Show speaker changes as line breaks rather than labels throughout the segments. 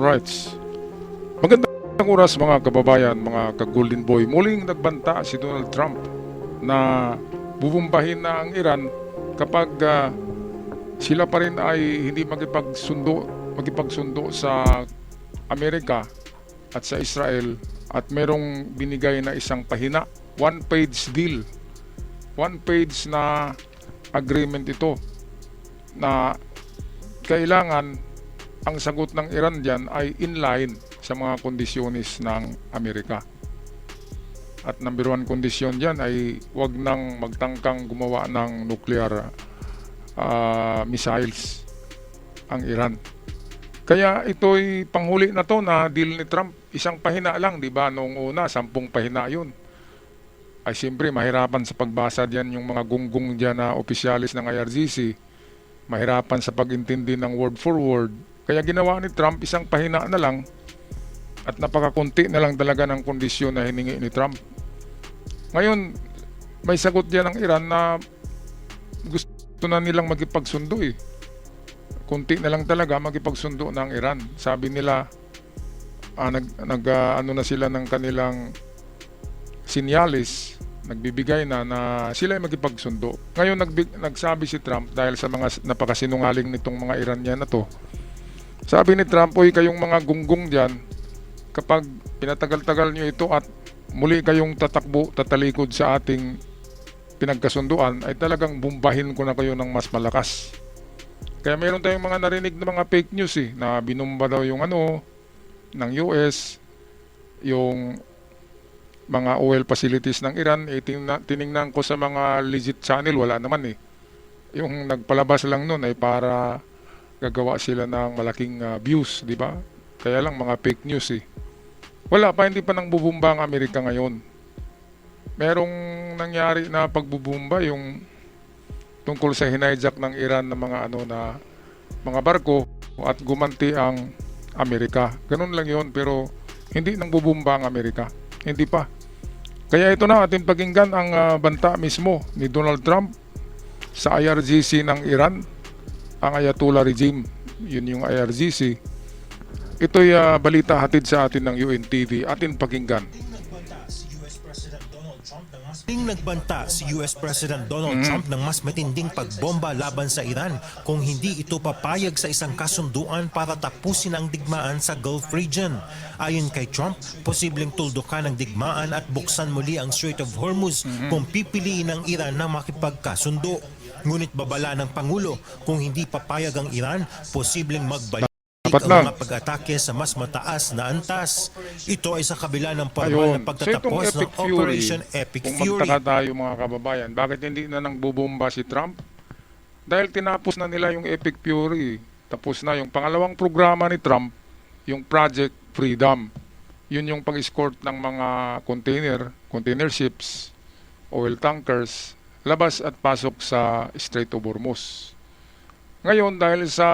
rights. Magandang oras mga kababayan, mga ka-Golden Boy. Muling nagbanta si Donald Trump na bubumbahin na ang Iran kapag sila pa rin ay hindi magipagsundo sa Amerika at sa Israel at merong binigay na isang pahina, one-page deal. One-page na agreement ito na kailangan ang sagot ng Iran dyan ay inline sa mga kondisyonis ng Amerika. At number one kondisyon dyan ay wag nang magtangkang gumawa ng nuclear missiles ang Iran. Kaya ito'y panghuli na to na deal ni Trump. Isang pahina lang, di ba? Noong una, 10 pahina yun. Ay siyempre, mahirapan sa pagbasa diyan yung mga gunggong dyan na opisyalis ng IRGC. Mahirapan sa pag-intindi ng word for word. Kaya ginawa ni Trump isang pahina na lang at napakakunti na lang talaga ng kondisyon na hiningi ni Trump. Ngayon, may sagot diyan ng Iran na gusto na nilang magipagsundo eh. Kunti na lang talaga magipagsundo ng Iran. Sabi nila, ano na sila ng kanilang sinyalis, nagbibigay na sila ay magipagsundo. Ngayon nagsabi si Trump dahil sa mga napakasinungaling nitong mga Iranian na to. Sabi ni Trump, "Oy, kayong mga gunggong diyan, kapag pinatagal-tagal niyo ito at muli kayong tatalikod sa ating pinagkasunduan, ay talagang bumbahin ko na kayo ng mas malakas." Kaya meron tayong mga narinig na mga fake news na binumba daw yung ng US, yung mga oil facilities ng Iran. Tiningnan ko sa mga legit channel, wala naman Yung nagpalabas lang nun ay para gagawa sila ng malaking views, di ba? Kaya lang mga fake news Wala pa, hindi pa nang bubumba ang Amerika ngayon. Merong nangyari na pagbubumba yung tungkol sa hinijack ng Iran ng mga barko at gumanti ang Amerika. Ganun lang yun, pero hindi nang bubumba ang Amerika. Hindi pa. Kaya ito na ating pakinggan ang banta mismo ni Donald Trump sa IRGC ng Iran, ang Ayatollah regime. Yun yung IRGC. Ito'y balita hatid sa atin ng UNTV. Atin pakinggan.
Nagbanta si US President Donald Trump ng mas matinding pagbomba laban sa Iran kung hindi ito papayag sa isang kasunduan para tapusin ang digmaan sa Gulf region. Ayon kay Trump, posibleng tuldukan ang digmaan at buksan muli ang Strait of Hormuz kung pipiliin ng Iran na makipagkasundo. Ngunit babala ng Pangulo, kung hindi papayag ang Iran, posibleng magbalik ang mga pag-atake sa mas mataas na antas. Ito ay sa kabila ng formal na pagtatapos ng Operation Epic Fury.
Kung magtaka tayo mga kababayan, bakit hindi na nang bubomba si Trump? Dahil tinapos na nila yung Epic Fury. Tapos na yung pangalawang programa ni Trump, yung Project Freedom. Yun yung pag-escort ng mga container ships, oil tankers, labas at pasok sa Strait of Hormuz. Ngayon, dahil sa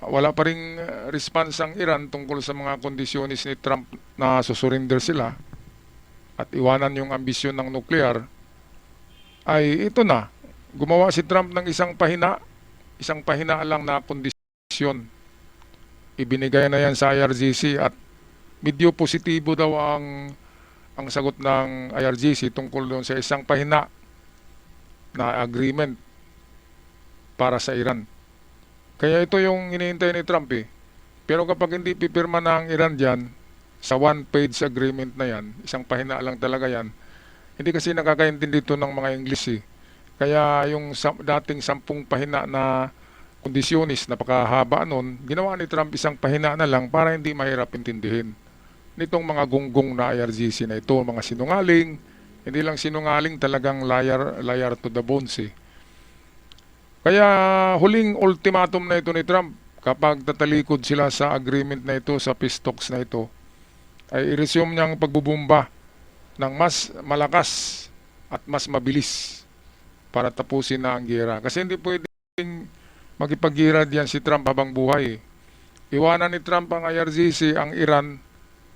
wala pa ring response ang Iran tungkol sa mga kondisyonis ni Trump na susurrender sila at iwanan yung ambisyon ng nuclear, ay ito na, gumawa si Trump ng isang pahina lang na kondisyon. Ibinigay na yan sa IRGC at medyo positibo daw ang sagot ng IRGC tungkol doon sa isang pahina na agreement para sa Iran. Kaya ito yung hinihintay ni Trump Pero kapag hindi pipirma na ang Iran dyan, sa one-page agreement na yan, isang pahina lang talaga yan, hindi kasi nakakaintindi ito ng mga English Kaya yung dating 10 pahina na kondisyonis, napakahaba nun, ginawa ni Trump isang pahina na lang para hindi mahirap intindihin. Nitong mga gunggong na IRGC na ito, mga sinungaling, hindi lang sinungaling, talagang liar to the bones Kaya huling ultimatum na ito ni Trump, kapag tatalikod sila sa agreement na ito, sa peace talks na ito, ay i-resume niyang pagbubumba ng mas malakas at mas mabilis para tapusin na ang giyera. Kasi hindi pwedeng magipag-gira diyan si Trump habang buhay. Iwanan ni Trump ang IRGC, ang Iran,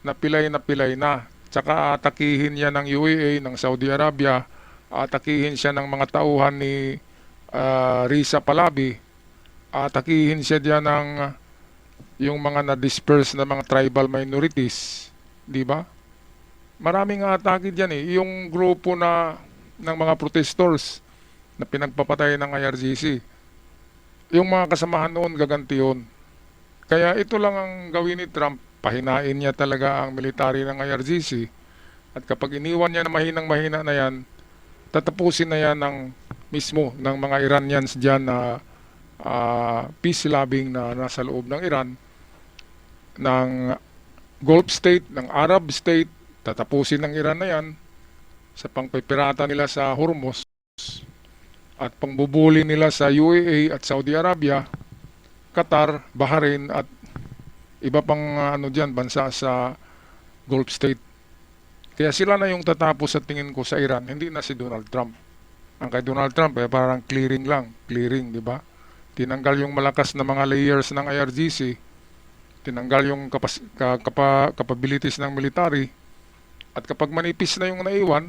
na pilay na. Tsaka atakihin niya ng UAE, ng Saudi Arabia, atakihin siya ng mga tauhan ni Reza Pahlavi, atakihin siya diyan ng yung mga na-disperse na mga tribal minorities, di ba? Maraming atake diyan eh. Yung grupo ng mga protestors na pinagpapatay ng IRGC. Yung mga kasamahan noon gaganti yun. Kaya ito lang ang gawin ni Trump, pahinain niya talaga ang military ng IRGC. At kapag iniwan niya na mahinang-mahina na yan, tatapusin na yan mismo ng mga Iranians dyan na peace-loving na nasa loob ng Iran, ng Gulf State, ng Arab State, tatapusin ng Iran na yan sa pangpipirata nila sa Hormuz at pangbubuli nila sa UAE at Saudi Arabia, Qatar, Bahrain at iba pang bansa sa Gulf State. Kaya sila na yung tatapos sa tingin ko sa Iran, hindi na si Donald Trump. Ang kay Donald Trump parang clearing lang, clearing, di ba? Tinanggal yung malakas na mga layers ng IRGC, tinanggal yung capabilities ng military, at kapag manipis na yung naiwan,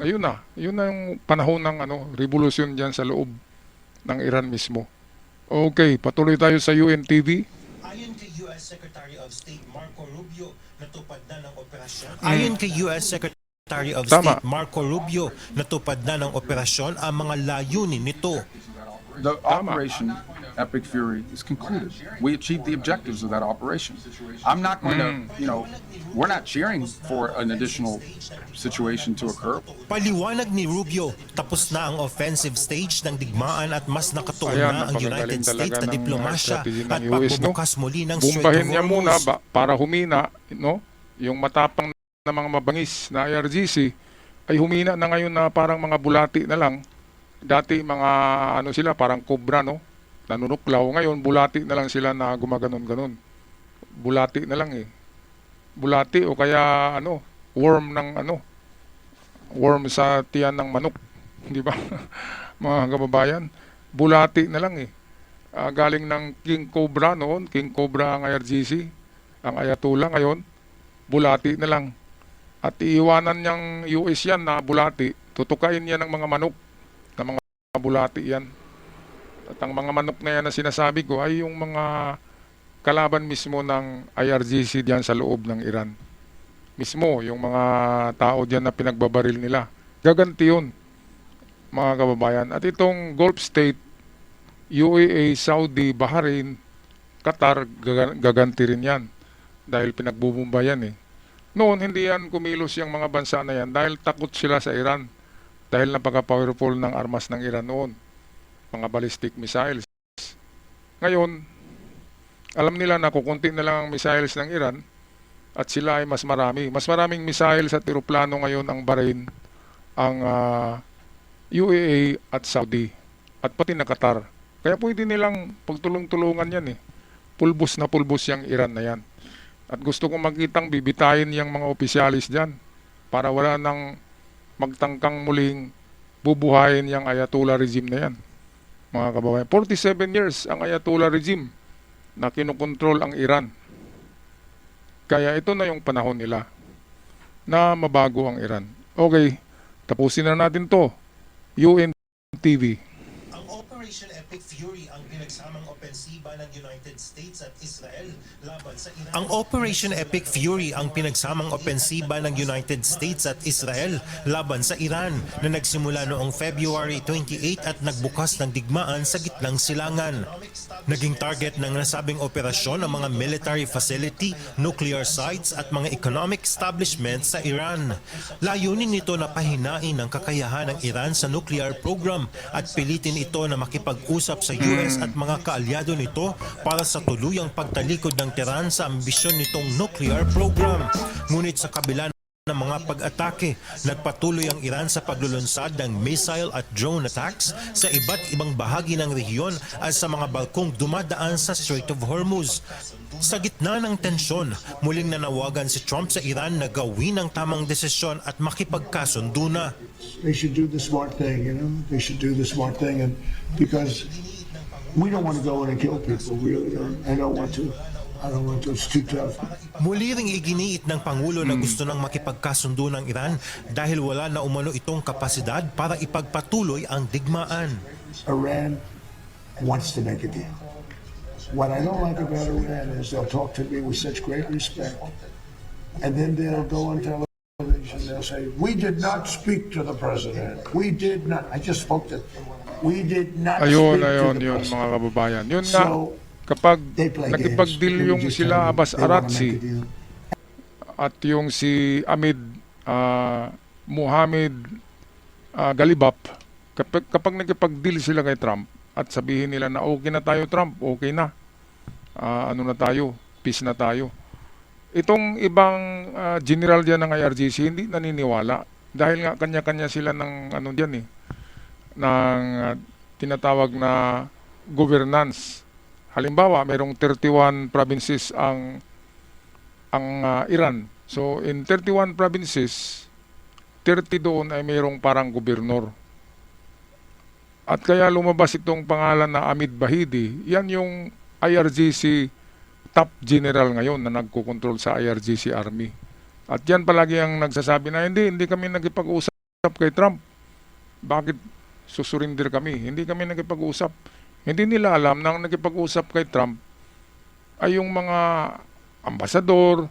ayun na yung panahon ng revolusyon diyan sa loob ng Iran mismo. Okay, patuloy tayo sa UNTV.
Ayon kay U.S. Secretary of State Marco Rubio, natupad na ng operasyon. Ayon kay U.S. Secretary of
Tama.
State Marco Rubio, natupad na ng operasyon ang mga layunin nito.
The operation Epic Fury is concluded. We achieved the objectives of that operation. I'm not going to, we're not cheering for an additional situation to occur.
Paliwanag ni Rubio, tapos na ang offensive stage ng digmaan at mas nakatuon
Ayan,
na ang
napakagaling
United States
talaga
na
ng
diplomasya
strategy ng
at
US, no?
pagbubukas muli ng Strait
Bumbahin
of
niya muna
Hormuz.
para humina, no? Yung matapang na mga mabangis na IRGC ay humina na ngayon na parang mga bulati na lang. Dati mga sila parang cobra, no? Nanunuklaw. Ngayon bulati na lang sila na gumaganon-ganon. Bulati na lang eh. Bulati o kaya worm ng worm sa tiyan ng manok, di ba? Mga kababayan, bulati na lang eh. Galing ng King Cobra noon, King Cobra ang IRGC, ang Ayatollah ngayon, bulati na lang. At iiwanan niyang US yan na bulati, tutukain niya ng mga manok, na mga bulati yan. At ang mga manok na yan na sinasabi ko ay yung mga kalaban mismo ng IRGC diyan sa loob ng Iran. Mismo, yung mga tao diyan na pinagbabaril nila. Gaganti yun, mga kababayan. At itong Gulf State, UAE, Saudi, Bahrain, Qatar, gaganti rin yan. Dahil pinagbubumba yan eh. Noon, hindi yan kumilos yung mga bansa na yan dahil takot sila sa Iran. Dahil napaka-powerful ng armas ng Iran noon. Mga ballistic missiles. Ngayon, alam nila na kukunti na lang ang missiles ng Iran at sila ay mas marami. Mas maraming missiles at eroplano ngayon ang Bahrain, ang UAE at Saudi at pati na Qatar. Kaya pwede nilang pagtulong-tulungan yan eh. Pulbos na pulbos yung Iran na yan. At gusto kong makitang bibitayin yung mga opisyalis dyan para wala nang magtangkang muling bubuhayin yung Ayatollah regime na yan. Mga kababayan, 47 years ang Ayatollah regime na kinukontrol ang Iran. Kaya ito na yung panahon nila na mabago ang Iran. Okay, tapusin na natin to. UNTV.
Ang Operation Epic Fury ang pinagsamang opensiba ng United States at Israel laban sa Iran. Ang Operation Epic Fury ang pinagsamang opensiba ng United States at Israel laban sa Iran na nagsimula noong February 28 at nagbukas ng digmaan sa gitnang silangan. Naging target ng nasabing operasyon ang mga military facility, nuclear sites at mga economic establishments sa Iran. Layunin nito na pahinain ang kakayahan ng Iran sa nuclear program at pilitin ito na makipag-usap sa US at mga kaalyado nito para sa tuluyang pagtalikod ng Tehran sa ambisyon nitong nuclear program. Ngunit sa kabila ng mga pag-atake, nagpatuloy ang Iran sa paglulunsad ng missile at drone attacks sa iba't ibang bahagi ng rehiyon at sa mga balkong dumadaan sa Strait of Hormuz. Sa gitna ng tensyon, muling nanawagan si Trump sa Iran na gawin ang tamang desisyon at makipagkasundo na.
They should do the smart thing, They should do the smart thing, and because we don't want to go in and kill people, we really don't. I don't want to. It's too tough.
Muli ring iginiit ng Pangulo na gusto nang makipagkasundo ng Iran dahil wala na umano itong kapasidad para ipagpatuloy ang digmaan.
Iran wants to make a deal. What I don't like about Iran is they'll talk to me with such great respect, and then they'll go on television, they'll say, we did not speak to the president. We did not. I just spoke to, we did not
Ayun,
speak to
ayun,
the
yun
president.
mga kababayan. Yun nga,
So,
kapag
they play games.
nakipag-deal
Let me
yung
just
sila
tell you,
Abbas
they wanna
Araghchi
make a deal.
at yung si Amid Mohamed Galibap, kapag nakipag-deal sila kay Trump at sabihin nila na okay na tayo Trump, okay na, ano na tayo, peace na tayo. Itong ibang general diyan ng IRGC hindi naniniwala dahil nga kanya-kanya sila ng ano diyan ng tinatawag na governance. Halimbawa, mayroong 31 provinces ang Iran. So in 31 provinces, 30 doon ay mayroong parang gobernur. At kaya lumabas itong pangalan na Amid Bahidi, yan yung IRGC top general ngayon na nagkukontrol sa IRGC Army. At yan palagi ang nagsasabi na hindi kami nagkipag-usap kay Trump. Bakit susurindir kami? Hindi kami nagkipag-usap. Hindi nila alam na ang nagkipag-usap kay Trump ay yung mga ambasador,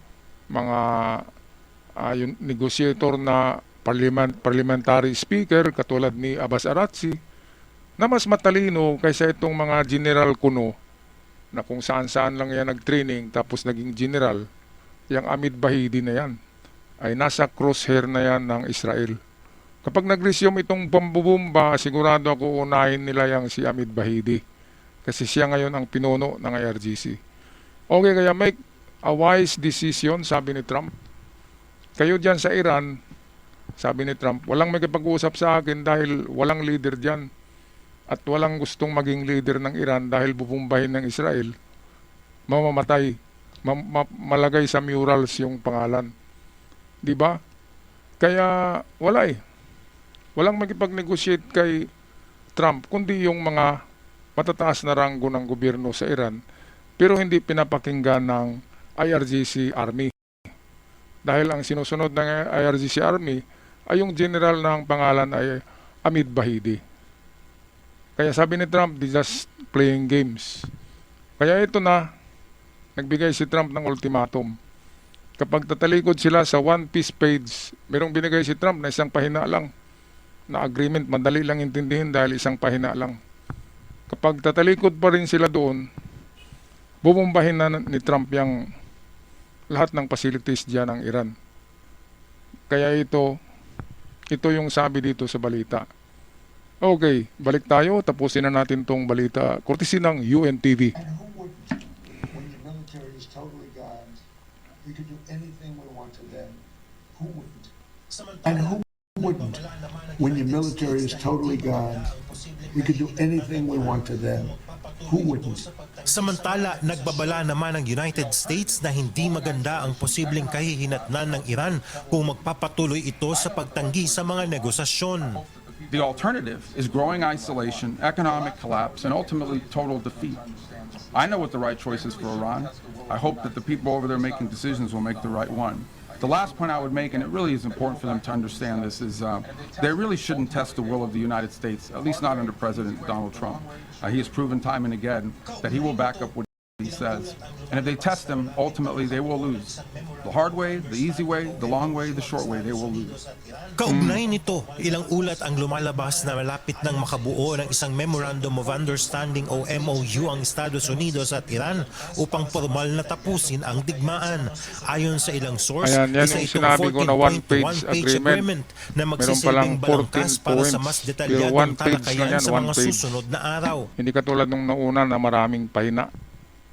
mga yung negotiator na parliamentary speaker katulad ni Abbas Araghchi na mas matalino kaysa itong mga general kuno na kung saan-saan lang yan nag-training tapos naging general. Yung Amid Bahidi na yan ay nasa crosshair na yan ng Israel. Kapag nag-resume itong pambubumba, sigurado ako unahin nila yung si Amid Bahidi kasi siya ngayon ang pinuno ng IRGC. Okay, kaya make a wise decision, sabi ni Trump. Kayo dyan sa Iran, sabi ni Trump, walang magkipag-usap sa akin dahil walang leader dyan. At walang gustong maging leader ng Iran dahil bubumbahin ng Israel, mamamatay, malagay sa murals yung pangalan. Di ba? Kaya wala Walang makipag-negotiate kay Trump, kundi yung mga matataas na ranggo ng gobyerno sa Iran, pero hindi pinapakinggan ng IRGC Army. Dahil ang sinusunod ng IRGC Army ay yung general ng pangalan ay Amid Bahidi. Kaya sabi ni Trump, they just playing games. Kaya ito na, nagbigay si Trump ng ultimatum. Kapag tatalikod sila sa one piece page, merong binigay si Trump na isang pahina lang na agreement, madali lang intindihin dahil isang pahina lang. Kapag tatalikod pa rin sila doon, bubumbahin na ni Trump yung lahat ng facilities dyan ng Iran. Kaya ito yung sabi dito sa balita. Okay, balik tayo. Tapusin na natin tong balita. Courtesy ng UNTV.
And who wouldn't? When your military is totally gone, we could do anything we want to them. Who wouldn't? And who wouldn't? When your military is totally gone, we could do anything we want to them. Who wouldn't?
Samantala, nagbabala naman ang United States na hindi maganda ang posibleng kahihinatnan ng Iran kung magpapatuloy ito sa pagtanggi sa mga negosasyon.
The alternative is growing isolation, economic collapse, and ultimately total defeat. I know what the right choice is for Iran. I hope that the people over there making decisions will make the right one. The last point I would make, and it really is important for them to understand this, is they really shouldn't test the will of the United States, at least not under President Donald Trump. He has proven time and again that he will back up what he says. And if they test him, ultimately they will lose. The hard way, the easy way, the long way, the short way, they will lose.
Kaugnay nito, ilang ulat ang lumalabas na malapit nang makabuo ng isang Memorandum of Understanding o MOU ang Estados Unidos at Iran upang formal na tapusin ang digmaan. Ayon sa ilang source,
Ayan, yan
isa
yung
itong
sinabi ko na
14.1
one-page
page
agreement.
na
Meron
magsisilbing
palang 14
balangkas para sa
points.
mas
Pero
detalyadong
one page lang
talakayan
yan,
sa
one
mga
page.
susunod na araw.
Hindi katulad nung nauna na maraming pahina.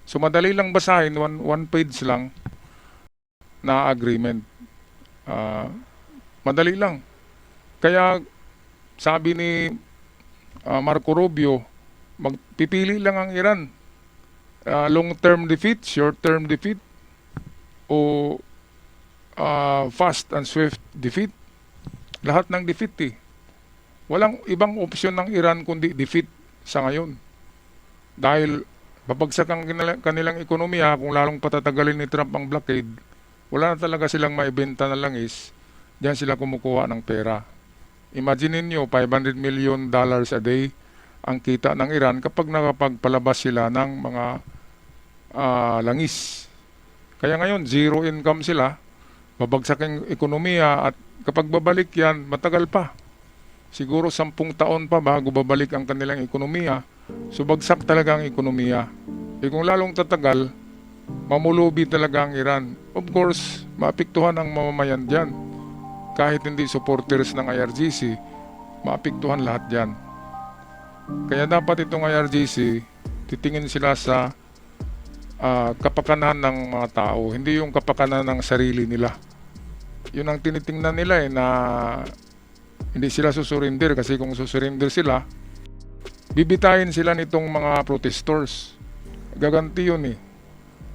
So madali lang basahin, one page lang na agreement. Madali lang. Kaya sabi ni Marco Rubio, magpipili lang ang Iran. Long-term defeat, short-term defeat, o fast and swift defeat. Lahat ng defeat Walang ibang opsyon ng Iran kundi defeat sa ngayon. Dahil babagsak ang kanilang ekonomiya kung lalong patatagalin ni Trump ang blockade, wala na talaga silang maibenta na langis, diyan sila kumukuha ng pera. Imagine niyo $500 million a day ang kita ng Iran kapag nakapagpalabas sila ng mga langis. Kaya ngayon, zero income sila, babagsak ang ekonomiya at kapag babalik yan, matagal pa. Siguro 10 taon pa bago babalik ang kanilang ekonomiya. So bagsak talaga ang ekonomiya. Kung lalong tatagal, mamulubi talaga ang Iran. Of course, maapektuhan ang mamamayan dyan. Kahit hindi supporters ng IRGC, maapektuhan lahat dyan. Kaya dapat itong IRGC, titingin sila sa kapakanan ng mga tao, hindi yung kapakanan ng sarili nila. Yun ang tinitingnan nila na hindi sila susurinder, kasi kung susurinder sila, bibitayin sila nitong mga protestors. Gaganti yun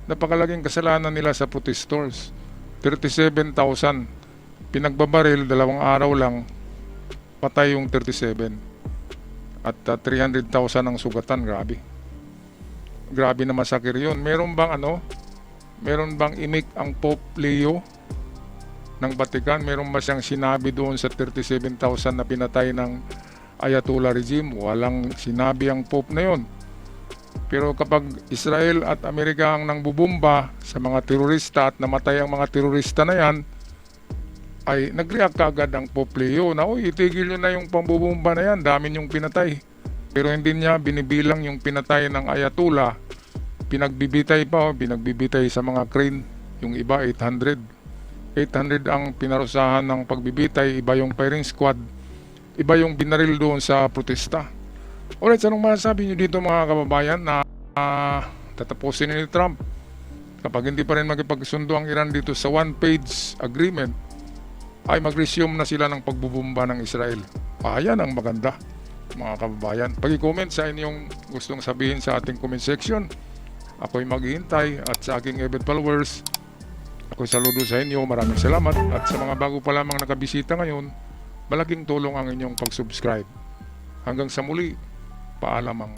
Napakalaking kasalanan nila sa protestors. 37,000 pinagbabaril, 2 araw lang patay yung 37 at 300,000 ang sugatan. Grabe na masakir yun. Meron bang imik ang Pope Leo ng Vatican? Meron ba siyang sinabi doon sa 37,000 na pinatay ng Ayatollah regime? Walang sinabi ang Pope na yun. Pero kapag Israel at Amerika ang nangbubumba sa mga terorista at namatay ang mga terorista na yan, ay nag-react kaagad ang Pope Leo na, itigil nyo na yung pambubumba na yan, dami yung pinatay. Pero hindi niya binibilang yung pinatay ng Ayatollah. Pinagbibitay sa mga crane, yung iba 800 ang pinarusahan ng pagbibitay, iba yung firing squad, iba yung binaril doon sa protesta. Alright, anong masasabi nyo dito mga kababayan na tatapusin ni Trump? Kapag hindi pa rin magipagsundo ang Iran dito sa one-page agreement, ay mag-resume na sila ng pagbubumba ng Israel. Yan ang maganda mga kababayan. Pag-comment sa inyong gustong sabihin sa ating comment section. Ako'y maghihintay at sa aking avid followers, ako'y saludo sa inyo. Maraming salamat at sa mga bago pa lamang nakabisita ngayon, malaking tulong ang inyong pag-subscribe. Hanggang sa muli, paalam ang